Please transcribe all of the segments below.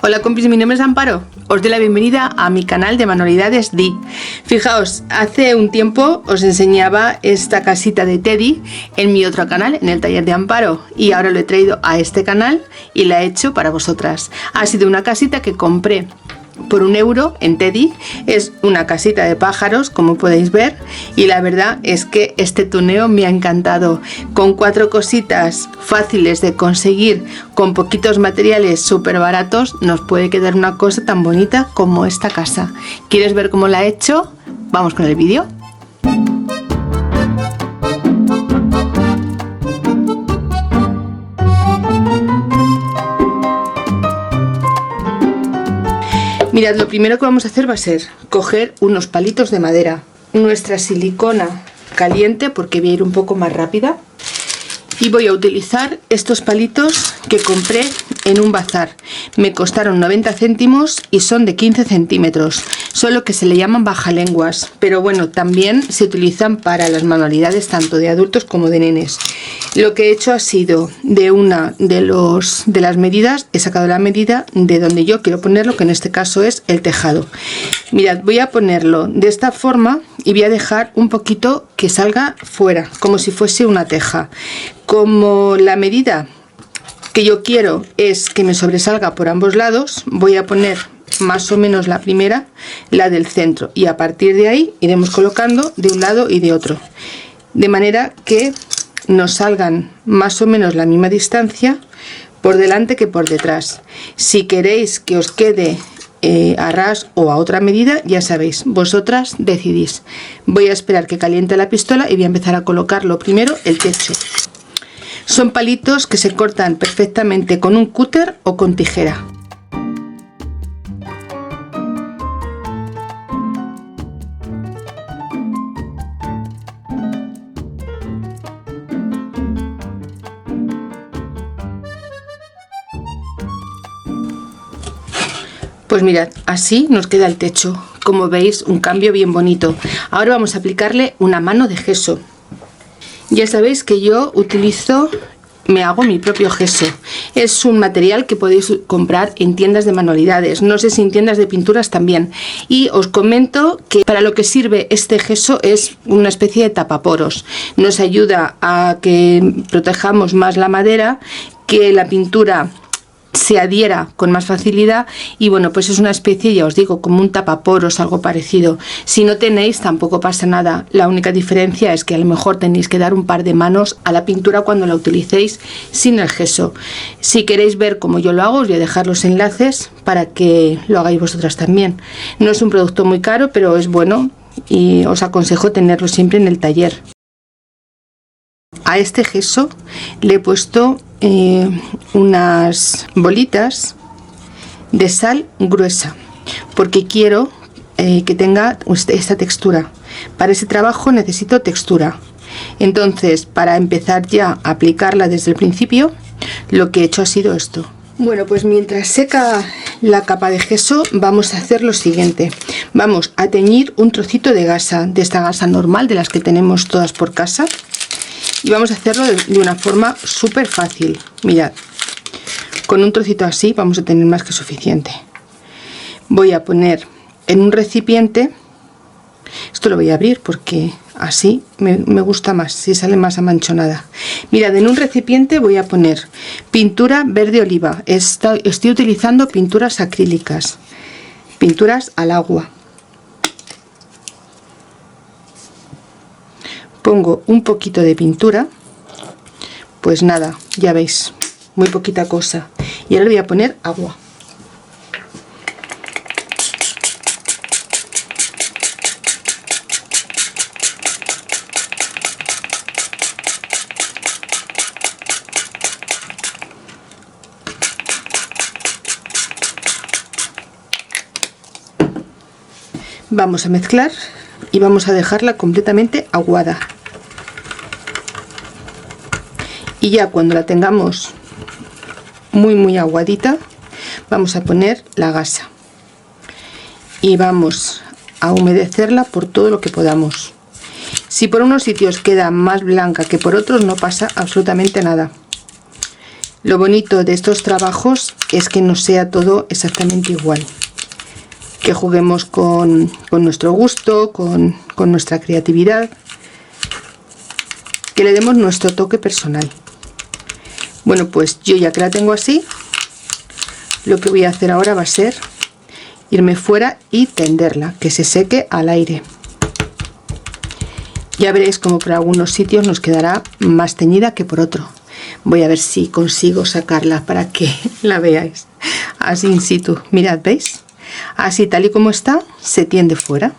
Hola compis, mi nombre es Amparo. Os doy la bienvenida a mi canal de Manualidades Di. Fijaos, hace un tiempo os enseñaba esta casita de Teddy en mi otro canal, en el taller de Amparo, y ahora lo he traído a este canal y la he hecho para vosotras. Ha sido una casita que compré por €1 en Teddy. Es una casita de pájaros, como podéis ver, y la verdad es que este tuneo me ha encantado. Con 4 cositas fáciles de conseguir, con poquitos materiales súper baratos, nos puede quedar una cosa tan bonita como esta casa. ¿Quieres ver cómo la he hecho? Vamos con el vídeo. Mirad, lo primero que vamos a hacer va a ser coger unos palitos de madera, nuestra silicona caliente, porque voy a ir un poco más rápida, y voy a utilizar estos palitos que compré en un bazar. Me costaron 90 céntimos y son de 15 centímetros, solo que se le llaman bajalenguas, pero bueno, también se utilizan para las manualidades tanto de adultos como de nenes. Lo que he hecho ha sido de una de las medidas, he sacado la medida de donde yo quiero ponerlo, que en este caso es el tejado. Mirad, voy a ponerlo de esta forma y voy a dejar un poquito que salga fuera, como si fuese una teja. Como la medida que yo quiero es que me sobresalga por ambos lados, voy a poner más o menos la primera, la del centro, y a partir de ahí iremos colocando de un lado y de otro, de manera que nos salgan más o menos la misma distancia por delante que por detrás. Si queréis que os quede a ras o a otra medida, ya sabéis, vosotras decidís. Voy a esperar que caliente la pistola y voy a empezar a colocar lo primero el techo. Son palitos que se cortan perfectamente con un cúter o con tijera. Pues mirad, así nos queda el techo. Como veis, un cambio bien bonito. Ahora vamos a aplicarle una mano de gesso. Ya sabéis que yo me hago mi propio gesso. Es un material que podéis comprar en tiendas de manualidades, no sé si en tiendas de pinturas también. Y os comento que para lo que sirve este gesso es una especie de tapaporos. Nos ayuda a que protejamos más la madera, que la pintura se adhiera con más facilidad, y bueno, pues es una especie, ya os digo, como un tapaporos, algo parecido. Si no tenéis, tampoco pasa nada. La única diferencia es que a lo mejor tenéis que dar un par de manos a la pintura cuando la utilicéis sin el gesso. Si queréis ver cómo yo lo hago, os voy a dejar los enlaces para que lo hagáis vosotras también. No es un producto muy caro, pero es bueno y os aconsejo tenerlo siempre en el taller. A este gesso le he puesto unas bolitas de sal gruesa, porque quiero que tenga esta textura. Para ese trabajo necesito textura. Entonces, para empezar ya a aplicarla desde el principio, lo que he hecho ha sido esto. Bueno, pues mientras seca la capa de gesso, vamos a hacer lo siguiente. Vamos a teñir un trocito de gasa, de esta gasa normal, de las que tenemos todas por casa. Y vamos a hacerlo de una forma súper fácil. Mirad, con un trocito así vamos a tener más que suficiente. Voy a poner en un recipiente, esto lo voy a abrir porque así me gusta más, si sale más amanchonada. Mirad, en un recipiente voy a poner pintura verde oliva. Estoy utilizando pinturas acrílicas, pinturas al agua. Pongo un poquito de pintura, pues nada, ya veis, muy poquita cosa. Y ahora le voy a poner agua. Vamos a mezclar y vamos a dejarla completamente aguada. Y ya cuando la tengamos muy aguadita, vamos a poner la gasa y vamos a humedecerla por todo lo que podamos. Si por unos sitios queda más blanca que por otros, no pasa absolutamente nada. Lo bonito de estos trabajos es que no sea todo exactamente igual, que juguemos con nuestro gusto, con nuestra creatividad, que le demos nuestro toque personal. Bueno, pues yo ya que la tengo así, lo que voy a hacer ahora va a ser irme fuera y tenderla, que se seque al aire. Ya veréis como por algunos sitios nos quedará más teñida que por otro. Voy a ver si consigo sacarla para que la veáis así in situ. Mirad, ¿veis? Así tal y como está, se tiende fuera.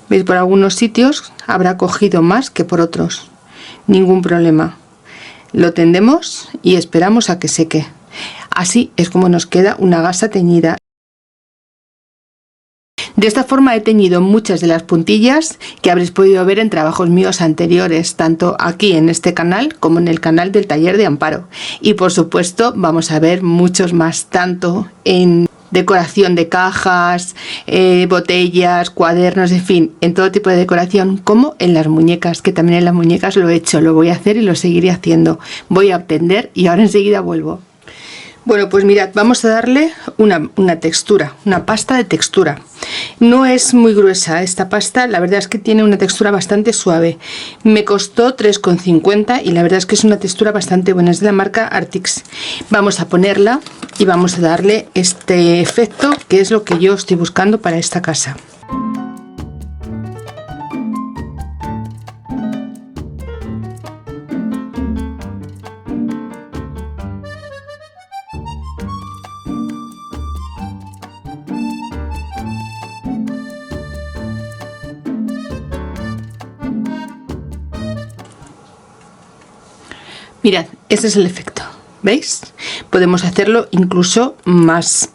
¿Veis? Por algunos sitios habrá cogido más que por otros. Ningún problema. Lo tendemos y esperamos a que seque. Así es como nos queda una gasa teñida. De esta forma he teñido muchas de las puntillas que habréis podido ver en trabajos míos anteriores, tanto aquí en este canal como en el canal del taller de Amparo. Y por supuesto vamos a ver muchos más, tanto en decoración de cajas, botellas, cuadernos, en fin, en todo tipo de decoración, como en las muñecas, que también en las muñecas lo he hecho, lo voy a hacer y lo seguiré haciendo. Voy a tender y ahora enseguida vuelvo. Bueno, pues mirad, vamos a darle una textura, una pasta de textura. No es muy gruesa esta pasta, la verdad es que tiene una textura bastante suave. Me costó 3,50 y la verdad es que es una textura bastante buena, es de la marca Artix. Vamos a ponerla y vamos a darle este efecto, que es lo que yo estoy buscando para esta casa. Mirad, ese es el efecto, ¿veis? Podemos hacerlo incluso más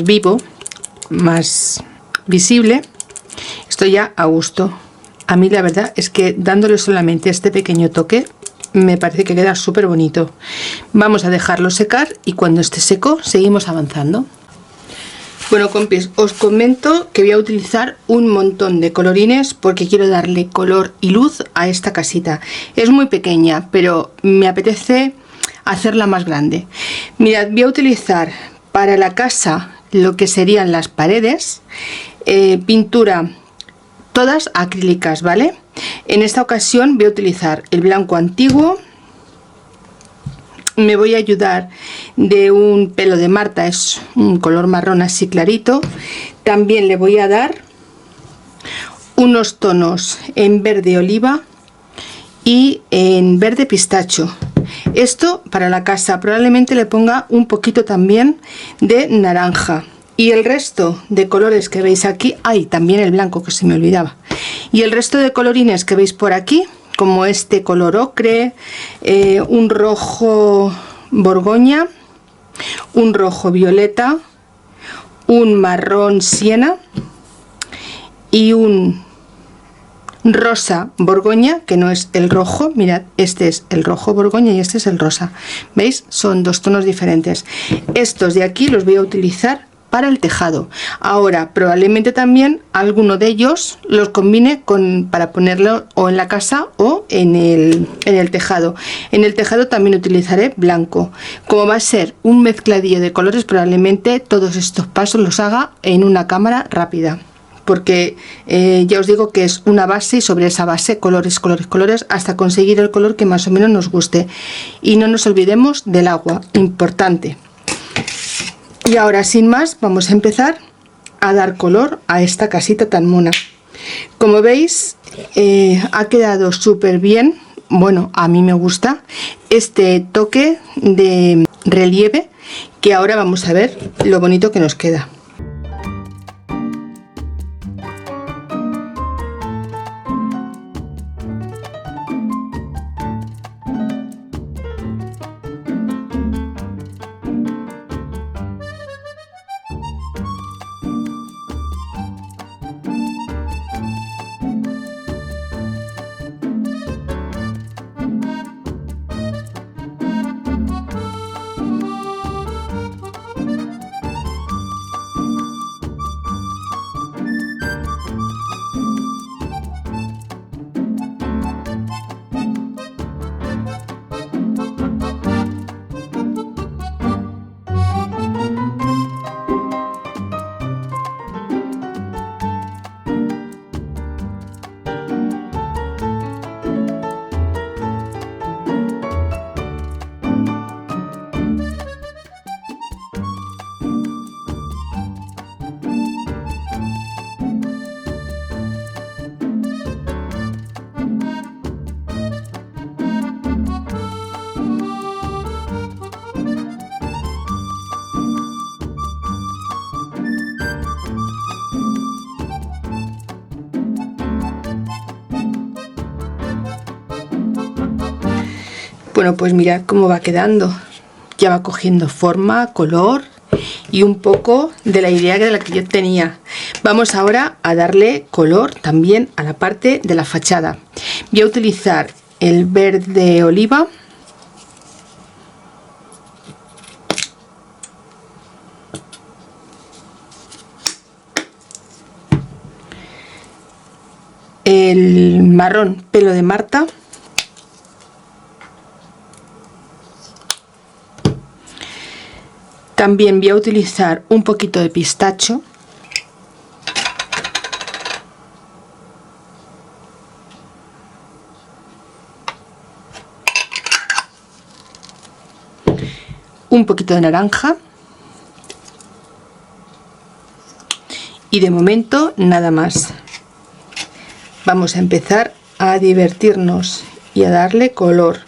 vivo, más visible. Estoy ya a gusto. A mí la verdad es que dándole solamente este pequeño toque me parece que queda súper bonito. Vamos a dejarlo secar y cuando esté seco seguimos avanzando. Bueno, compis, os comento que voy a utilizar un montón de colorines porque quiero darle color y luz a esta casita. Es muy pequeña, pero me apetece hacerla más grande. Mirad, voy a utilizar para la casa lo que serían las paredes, pintura todas acrílicas, ¿vale? En esta ocasión voy a utilizar el blanco antiguo. Me voy a ayudar de un pelo de Marta, es un color marrón así clarito. También le voy a dar unos tonos en verde oliva y en verde pistacho. Esto para la casa, probablemente le ponga un poquito también de naranja. Y el resto de colores que veis aquí, ay, también el blanco que se me olvidaba. Y el resto de colorines que veis por aquí, como este color ocre, un rojo borgoña, un rojo violeta, un marrón siena y un rosa borgoña, que no es el rojo. Mirad, este es el rojo borgoña y este es el rosa. ¿Veis? Son dos tonos diferentes. Estos de aquí los voy a utilizar para el tejado. Ahora probablemente también alguno de ellos los combine para ponerlo o en la casa o en el tejado. En el tejado también utilizaré blanco. Como va a ser un mezcladillo de colores, probablemente todos estos pasos los haga en una cámara rápida, porque ya os digo que es una base y sobre esa base colores, colores, colores, hasta conseguir el color que más o menos nos guste. Y no nos olvidemos del agua, importante. Y ahora sin más vamos a empezar a dar color a esta casita tan mona. Como veis, ha quedado súper bien. Bueno, a mí me gusta este toque de relieve, que ahora vamos a ver lo bonito que nos queda. Bueno, pues mirad cómo va quedando. Ya va cogiendo forma, color y un poco de la idea de la que yo tenía. Vamos ahora a darle color también a la parte de la fachada. Voy a utilizar el verde oliva, el marrón pelo de Marta, también voy a utilizar un poquito de pistacho, un poquito de naranja y de momento nada más. Vamos a empezar a divertirnos y a darle color.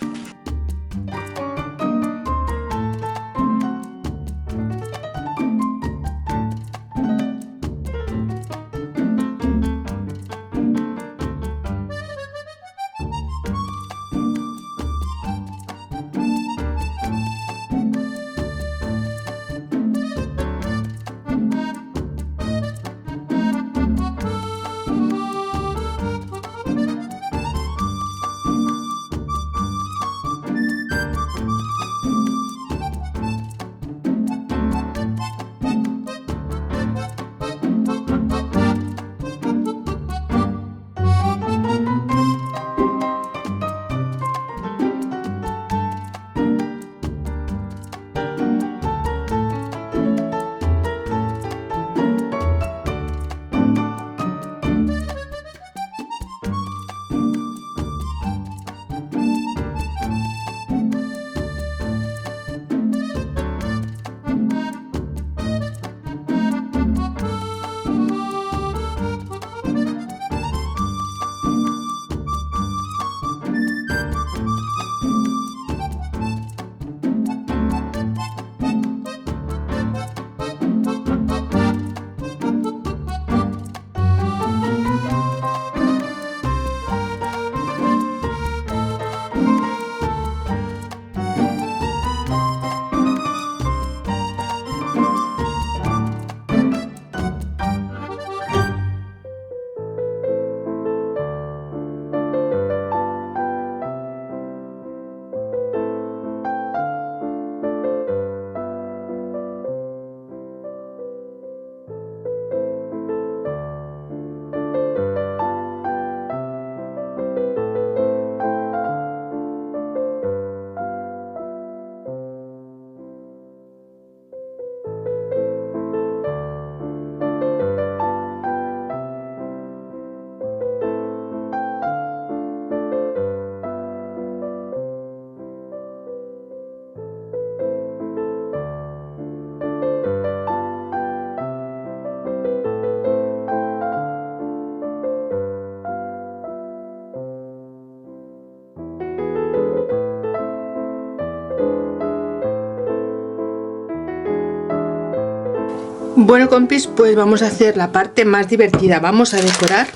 Bueno, compis, pues vamos a hacer la parte más divertida. Vamos a decorar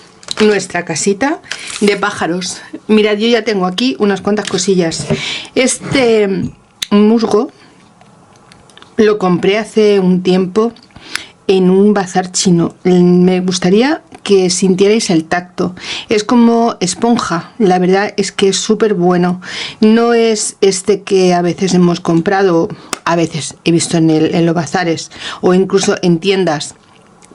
nuestra casita de pájaros. Mirad, yo ya tengo aquí unas cuantas cosillas. Este musgo lo compré hace un tiempo en un bazar chino. Me gustaría que sintierais el tacto. Es como esponja, la verdad es que es súper bueno. No es este que a veces hemos comprado, a veces he visto en los bazares o incluso en tiendas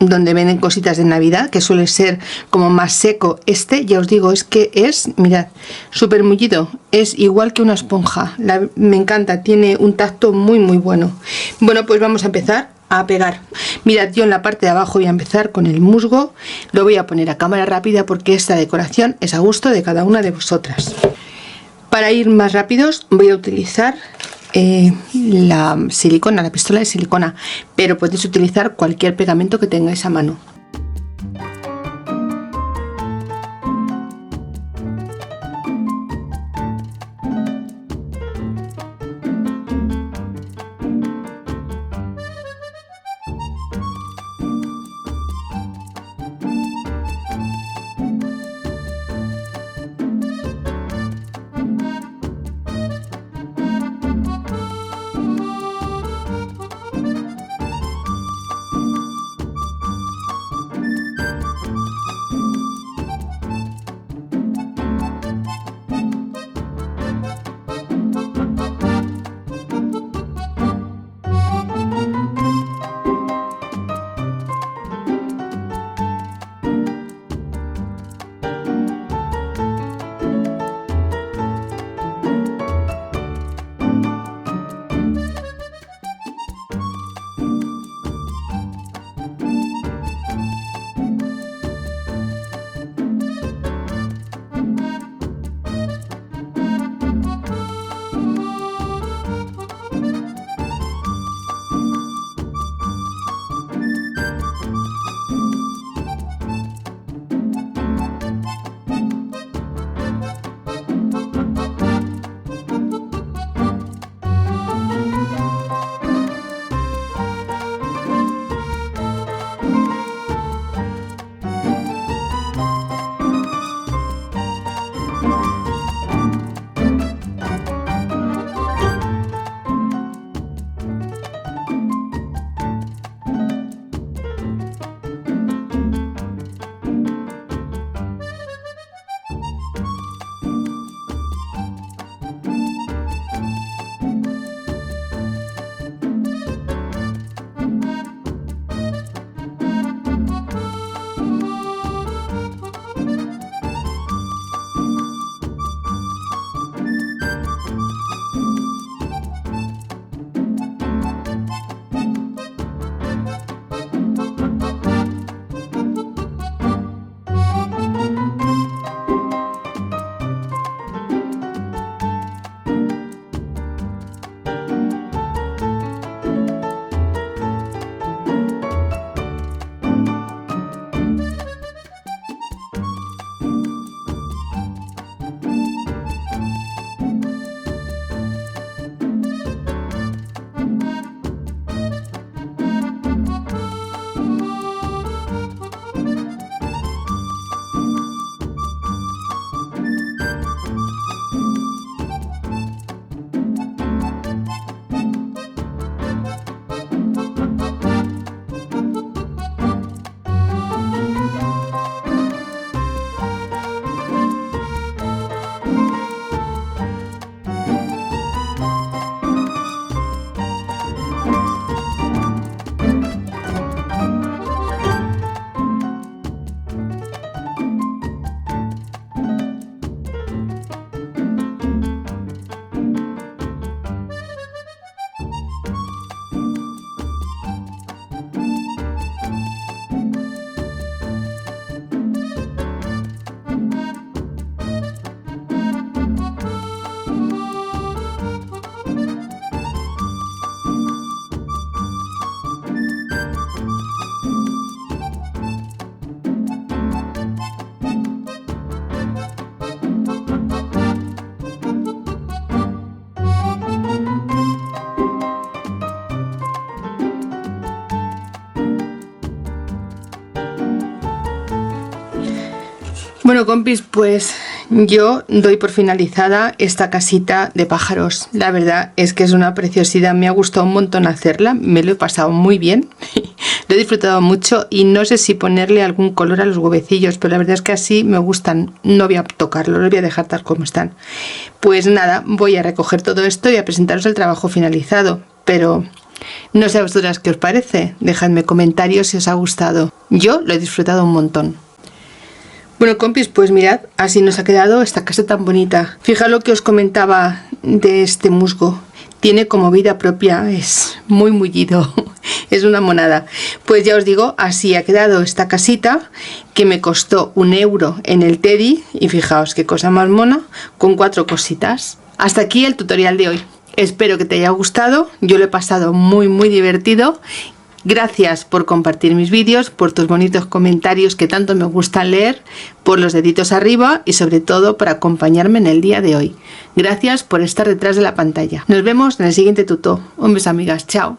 donde venden cositas de Navidad, que suele ser como más seco. Este, ya os digo, es que es, mirad, súper mullido, es igual que una esponja. Me encanta, tiene un tacto muy muy bueno. Bueno, pues vamos a empezar a pegar. Mirad, yo en la parte de abajo voy a empezar con el musgo. Lo voy a poner a cámara rápida porque esta decoración es a gusto de cada una de vosotras. Para ir más rápidos voy a utilizar la silicona, la pistola de silicona, pero podéis utilizar cualquier pegamento que tengáis a mano. Bueno, compis, pues yo doy por finalizada esta casita de pájaros. La verdad es que es una preciosidad, me ha gustado un montón hacerla, me lo he pasado muy bien, lo he disfrutado mucho y no sé si ponerle algún color a los huevecillos, pero la verdad es que así me gustan, no voy a tocarlo, los voy a dejar tal como están. Pues nada, voy a recoger todo esto y a presentaros el trabajo finalizado, pero no sé a vosotras qué os parece, dejadme comentarios si os ha gustado, yo lo he disfrutado un montón. Bueno, compis, pues mirad, así nos ha quedado esta casa tan bonita. Fijaos lo que os comentaba de este musgo. Tiene como vida propia, es muy mullido, es una monada. Pues ya os digo, así ha quedado esta casita, que me costó 1 euro en el Teddy. Y fijaos qué cosa más mona, con 4 cositas. Hasta aquí el tutorial de hoy. Espero que te haya gustado, yo lo he pasado muy divertido. Gracias por compartir mis vídeos, por tus bonitos comentarios que tanto me gustan leer, por los deditos arriba y sobre todo por acompañarme en el día de hoy. Gracias por estar detrás de la pantalla. Nos vemos en el siguiente tuto. Un beso, amigas. Chao.